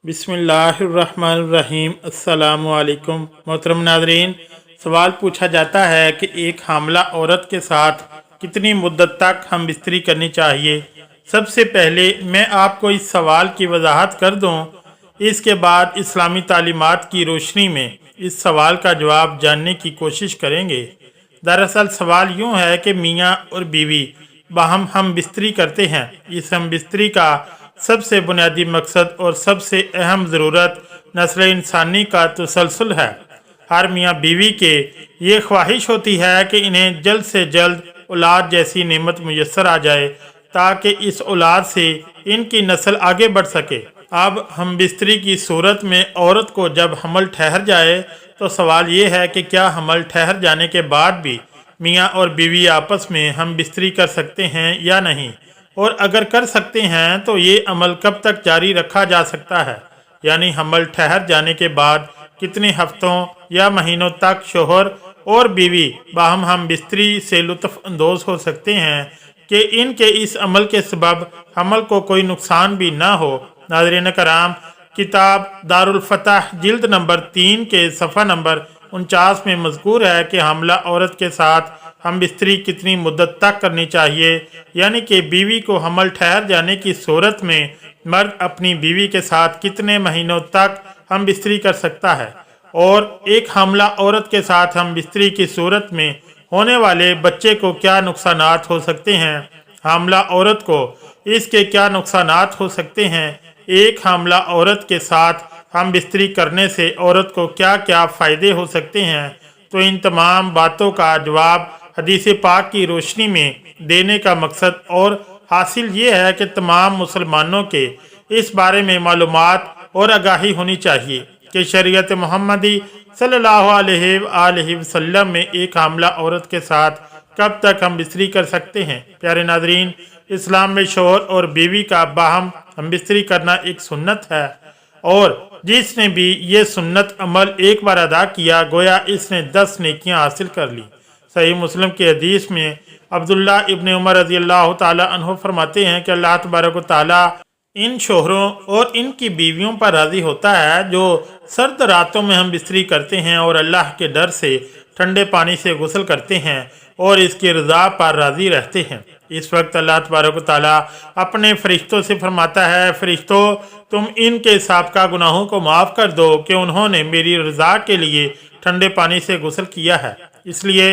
बिस्मिल्लाहिर्रहमानिर्रहीम। अस्सलामु अलैकुम। मोहतरम नाज़रीन, सवाल पूछा जाता है कि एक हामला औरत के साथ कितनी मुद्दत तक हम बिस्तरी करनी चाहिए। सबसे पहले मैं आपको इस सवाल की वजाहत कर दूं, इसके बाद इस्लामी तालीमात की रोशनी में इस सवाल का जवाब जानने की कोशिश करेंगे। दरअसल सवाल यूँ है कि मियाँ और बीवी बाहम हम बिस्तरी करते हैं। इस हम बिस्तरी का सबसे बुनियादी मकसद और सबसे अहम ज़रूरत नस्ल इंसानी का तसलसल है। हर मियाँ बीवी के ये ख्वाहिश होती है कि इन्हें जल्द से जल्द औलाद जैसी नेमत मुयस्सर आ जाए ताकि इस औलाद से इनकी नस्ल आगे बढ़ सके। अब हम बिस्तरी की सूरत में औरत को जब हमल ठहर जाए तो सवाल ये है कि क्या हमल ठहर जाने के बाद भी मियाँ और बीवी आपस में हम बिस्तरी कर सकते हैं या नहीं, और अगर कर सकते हैं तो ये अमल कब तक जारी रखा जा सकता है, यानी हमल ठहर जाने के बाद कितने हफ्तों या महीनों तक शोहर और बीवी बाहम हम बिस्तरी से लुत्फ़ अंदोज़ हो सकते हैं कि इनके इस अमल के सबब हमल को कोई नुकसान भी ना हो। नाज़रीन कराम, किताब दारुल फतह जिल्द नंबर 3 के सफ़ा नंबर 49 में मज़कूर है कि हमला औरत के साथ हम बिस्तरी कितनी मुद्दत तक करनी चाहिए, यानी कि बीवी को हमल ठहर जाने की सूरत में मर्द अपनी बीवी के साथ कितने महीनों तक हम बिस्तरी कर सकता है, और एक हमला औरत के साथ हम बिस्तरी की सूरत में होने वाले बच्चे को क्या नुकसानात हो सकते हैं। हमला औरत को इसके क्या नुकसानात हो सकते हैं। एक हमला औरत के साथ हम बिस्तरी करने से औरत को क्या क्या फ़ायदे हो सकते हैं। तो इन तमाम बातों का जवाब हदीस पाक की रोशनी में देने का मकसद और हासिल ये है कि तमाम मुसलमानों के इस बारे में मालूमात और आगाही होनी चाहिए कि शरीयत मोहम्मदी सल्लल्लाहु अलैहि वसल्लम में एक हामला औरत के साथ कब तक हम बिस्तरी कर सकते हैं। प्यारे नाज़रीन, इस्लाम में शोहर और बीवी का बाहम हम बिस्तरी करना एक सुन्नत है, और जिसने भी ये सुन्नत अमल एक बार अदा किया गोया इसने 10 नेकियां हासिल कर ली। सही मुस्लिम के हदीस में अब्दुल्ला इब्न उमर रज़ी अल्लाह ताला अन्हु फरमाते हैं कि अल्लाह तबारक व तआला इन शोहरों और इनकी बीवियों पर राज़ी होता है जो सर्द रातों में हम बिस्तरी करते हैं और अल्लाह के डर से ठंडे पानी से गुस्ल करते हैं और इसकी रज़ा पर राज़ी रहते हैं। इस वक्त अल्लाह तबारक व तआला अपने फरिश्तों से फरमाता है, फरिश्तों तुम इनके साबका गुनाहों को माफ़ कर दो कि उन्होंने मेरी रज़ा के लिए ठंडे पानी से गुस्ल किया है, इसलिए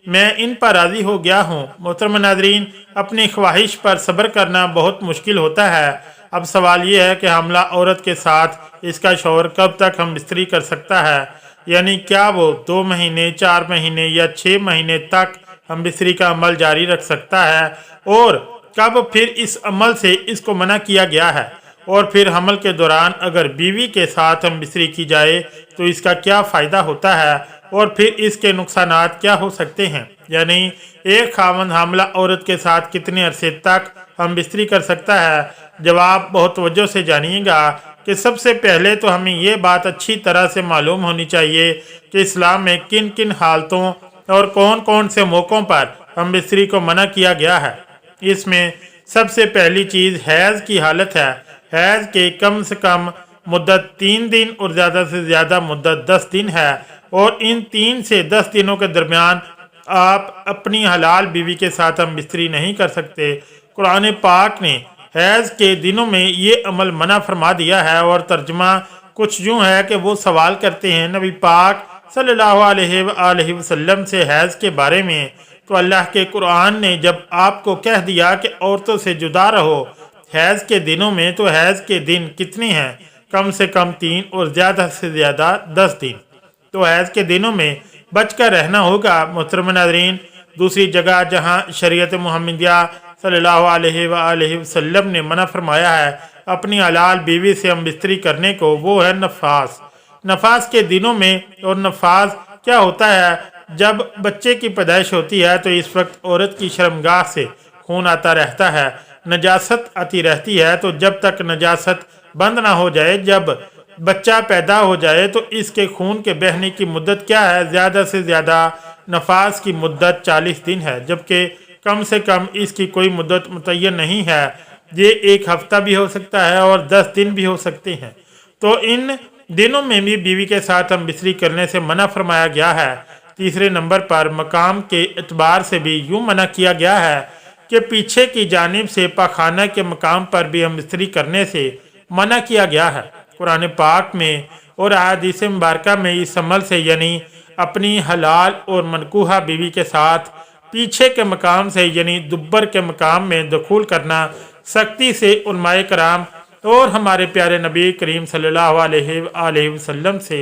मैं इन पर राज़ी हो गया हूँ। मोहतरम नाज़रीन, अपनी ख्वाहिश पर सब्र करना बहुत मुश्किल होता है। अब सवाल ये है कि हमला औरत के साथ इसका शौहर कब तक हम बिस्तरी कर सकता है, यानी क्या वो 2 महीने, 4 महीने या 6 महीने तक हम बिस्तरी का अमल जारी रख सकता है, और कब फिर इस अमल से इसको मना किया गया है, और फिर हमल के दौरान अगर बीवी के साथ हम बिस्तरी की जाए तो इसका क्या फ़ायदा होता है, और फिर इसके नुकसानात क्या हो सकते हैं। यानी एक खावंद हामला औरत के साथ कितने अरसे तक हम बिस्तरी कर सकता है। जवाब बहुत तवज्जो से जानिएगा कि सबसे पहले तो हमें ये बात अच्छी तरह से मालूम होनी चाहिए कि इस्लाम में किन किन हालतों और कौन कौन से मौक़ों पर हम बिस्तरी को मना किया गया है। इसमें सबसे पहली चीज़ हैज़ की हालत है। हैज़ के कम से कम मुद्दत 3 दिन और ज़्यादा से ज़्यादा मुद्दत 10 दिन है, और इन 3 से 10 दिनों के दरमियान आप अपनी हलाल बीवी के साथ हम बिस्तरी नहीं कर सकते। कुरान पाक ने हैज़ के दिनों में ये अमल मना फरमा दिया है, और तर्जुमा कुछ यूँ है कि वो सवाल करते हैं नबी पाक सल्लल्लाहु अलैहि वसल्लम से हैज़ के बारे में, तो अल्लाह के कुरान ने जब आपको कह दिया कि औरतों से जुदा रहो हैज़ के दिनों में, तो हैज़ के दिन कितने हैं, कम से कम 3 और ज़्यादा से ज़्यादा 10 दिन। तो हैज़ के दिनों में बचकर रहना होगा। मोहतरम नाज़रीन, दूसरी जगह जहाँ शरीयत मुहम्मदिया सल्लल्लाहु अलैहि वसल्लम ने मना फरमाया है अपनी हलाल बीवी से हम बिस्तरी करने को, वो है नफास। नफास के दिनों में, और नफास क्या होता है, जब बच्चे की पैदाइश होती है तो इस वक्त औरत की शर्मगाह से खून आता रहता है, नजासत आती रहती है, तो जब तक नजासत बंद ना हो जाए, जब बच्चा पैदा हो जाए, तो इसके खून के बहने की मुद्दत क्या है, ज़्यादा से ज़्यादा नफास की मुद्दत 40 दिन है, जबकि कम से कम इसकी कोई मुद्दत मुतय्यन नहीं है। ये 1 हफ्ता भी हो सकता है और 10 दिन भी हो सकते हैं। तो इन दिनों में भी बीवी के साथ हम बिस्तरी करने से मना फरमाया गया है। तीसरे नंबर पर मकाम के एतबार से भी यूँ मना किया गया है कि पीछे की जानिब से पाखाना के मकाम पर भी हम बिस्तरी करने से मना किया गया है। कुरान पाक में और अहादीस मुबारका में इस अमल से यानी अपनी हलाल और मनकूहा बीवी के साथ पीछे के मकाम से यानी दुब्बर के मकाम में दखूल करना सख्ती से उलमाए कराम और हमारे प्यारे नबी करीम सल्लल्लाहु अलैहि वसल्लम से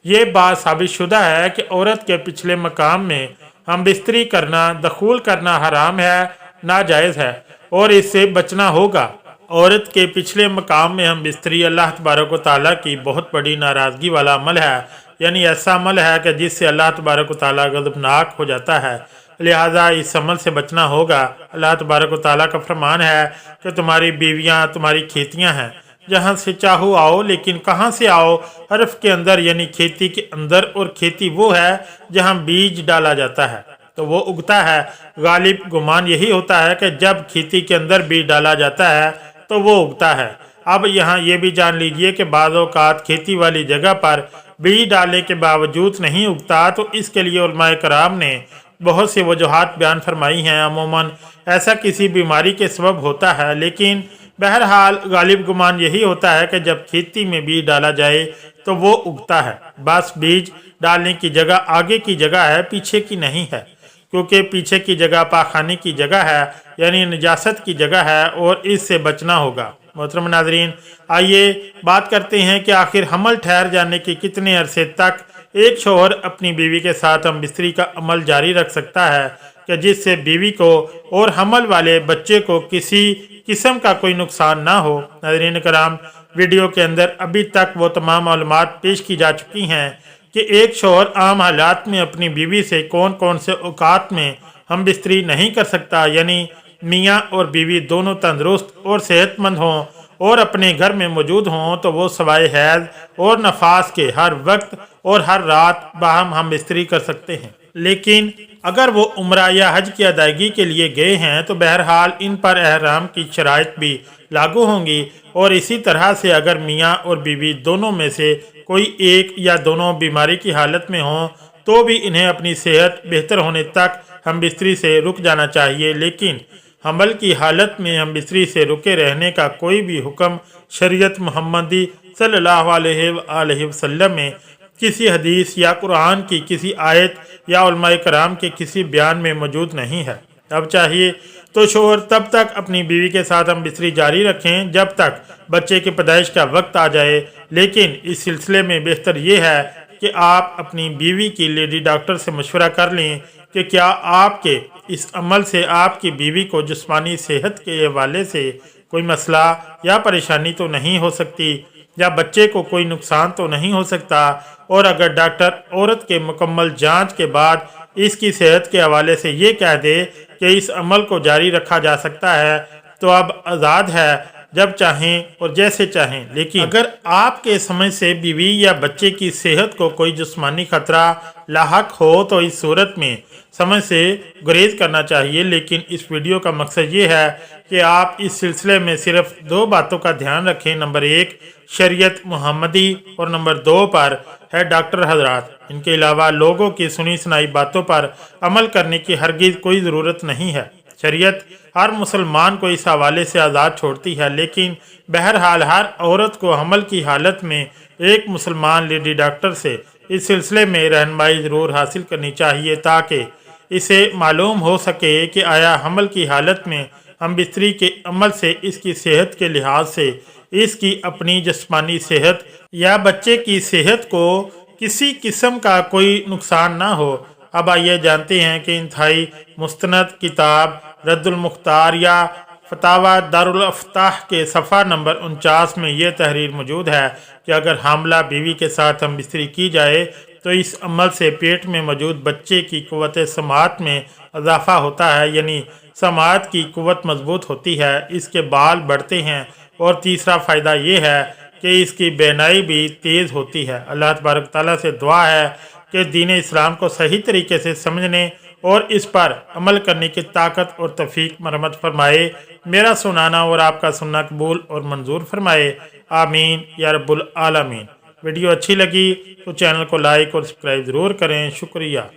ये बात साबित शुदा है कि औरत के पिछले मकाम में हम बिस्तरी करना, दखूल करना हराम है, नाजायज़ है और इससे बचना होगा। औरत के पिछले मकाम में हम बिस्तरी अल्लाह तबारक व तआला की बहुत बड़ी नाराज़गी वाला अमल है, यानी ऐसा अमल है कि जिससे अल्लाह तबारक व तआला गज़बनाक हो जाता है, लिहाजा इस अमल से बचना होगा। अल्लाह तबारक व तआला का फरमान है कि तुम्हारी बीवियां तुम्हारी खेतियां हैं, जहां से चाहो आओ, लेकिन कहां से आओ हरफ के अंदर यानी खेती के अंदर, और खेती वो है जहां बीज डाला जाता है तो वो उगता है। गालिब गुमान यही होता है कि जब खेती के अंदर बीज डाला जाता है तो वो उगता है। अब यहाँ ये भी जान लीजिए कि बाज़ औक़ात खेती वाली जगह पर बीज डालने के बावजूद नहीं उगता, तो इसके लिए उलमाए कराम ने बहुत सी वजूहात बयान फरमाई हैं। अमूमन ऐसा किसी बीमारी के सबब होता है, लेकिन बहरहाल गालिब गुमान यही होता है कि जब खेती में बीज डाला जाए तो वो उगता है। बस बीज डालने की जगह आगे की जगह है, पीछे की नहीं है, क्योंकि पीछे की जगह पाखाने की जगह है, यानी नजासत की जगह है और इससे बचना होगा। मोहतरम नाज़रीन, आइए बात करते हैं कि आखिर हमल ठहर जाने के कितने अरसे तक एक शौहर अपनी बीवी के साथ हम बिस्तरी का अमल जारी रख सकता है कि जिससे बीवी को और हमल वाले बच्चे को किसी किस्म का कोई नुकसान ना हो। नाज़रीन कराम, वीडियो के अंदर अभी तक वो तमाम मालूमात पेश की जा चुकी हैं कि एक शौहर आम हालात में अपनी बीवी से कौन कौन से औकात में हम बिस्तरी नहीं कर सकता, यानी मियाँ और बीवी दोनों तंदुरुस्त और सेहतमंद हों और अपने घर में मौजूद हों तो वो सवाए हैज़ और नफास के हर वक्त और हर रात बाहम हम बिस्तरी कर सकते हैं। लेकिन अगर वो उम्रा या हज की अदायगी के लिए गए हैं तो बहरहाल इन पर एहराम की शराइत भी लागू होंगी, और इसी तरह से अगर मियाँ और बीवी दोनों में से कोई एक या दोनों बीमारी की हालत में हों तो भी इन्हें अपनी सेहत बेहतर होने तक हम बिस्तरी से रुक जाना चाहिए। लेकिन हमल की हालत में हम बिस्तरी से रुके रहने का कोई भी हुक्म शरीयत मुहम्मदी सल्लल्लाहु अलैहि वसल्लम में किसी हदीस या कुरान की किसी आयत या उलमाए कराम के किसी बयान में मौजूद नहीं है। अब चाहिए तो शोहर तब तक अपनी बीवी के साथ हम बिस्तरी जारी रखें जब तक बच्चे की पैदाइश का वक्त आ जाए, लेकिन इस सिलसिले में बेहतर ये है कि आप अपनी बीवी की लेडी डॉक्टर से मशवरा कर लें कि क्या आपके इस अमल से आपकी बीवी को जिस्मानी सेहत के हवाले से कोई मसला या परेशानी तो नहीं हो सकती, या बच्चे को कोई नुकसान तो नहीं हो सकता। और अगर डॉक्टर औरत के मुकम्मल जांच के बाद इसकी सेहत के हवाले से ये कह दे कि इस अमल को जारी रखा जा सकता है तो अब आज़ाद है, जब चाहें और जैसे चाहें। लेकिन अगर आपके समझ से बीवी या बच्चे की सेहत को कोई जिस्मानी खतरा लाहक हो तो इस सूरत में समझ से गुरेज करना चाहिए। लेकिन इस वीडियो का मकसद ये है कि आप इस सिलसिले में सिर्फ दो बातों का ध्यान रखें। नंबर 1 शरीयत मुहम्मदी और नंबर 2 पर है डॉक्टर हजरात। इनके अलावा लोगों की सुनी सुनाई बातों पर अमल करने की हरगिज़ कोई ज़रूरत नहीं है। शरीयत हर मुसलमान को इस हवाले से आज़ाद छोड़ती है, लेकिन बहरहाल हर औरत को हमल की हालत में एक मुसलमान लेडी डॉक्टर से इस सिलसिले में रहनुमाई ज़रूर हासिल करनी चाहिए ताकि इसे मालूम हो सके कि आया हमल की हालत में हम बिस्तरी के अमल से इसकी सेहत के लिहाज से इसकी अपनी जिस्मानी सेहत या बच्चे की सेहत को किसी किस्म का कोई नुकसान ना हो। अब आइए जानते हैं कि इंतहाई मुस्तनद किताब रद्दुल मुख्तार या फतावा दारुल अफ्ताह के सफ़ा नंबर 49 में ये तहरीर मौजूद है कि अगर हामला बीवी के साथ हम बिस्तरी की जाए तो इस अमल से पेट में मौजूद बच्चे की क़ुव्वत समाअत में इजाफ़ा होता है, यानी समाअत की क़ुव्वत मजबूत होती है, इसके बाल बढ़ते हैं, और तीसरा फ़ायदा ये है कि इसकी बेनाई भी तेज़ होती है। अल्लाह तबारक तआला से दुआ है कि दीन इस्लाम को सही तरीके से समझने और इस पर अमल करने की ताकत और तौफीक मरहमत फरमाए। मेरा सुनाना और आपका सुनना कबूल और मंजूर फरमाए। आमीन या रब्बुल आलमीन। वीडियो अच्छी लगी तो चैनल को लाइक और सब्सक्राइब ज़रूर करें। शुक्रिया।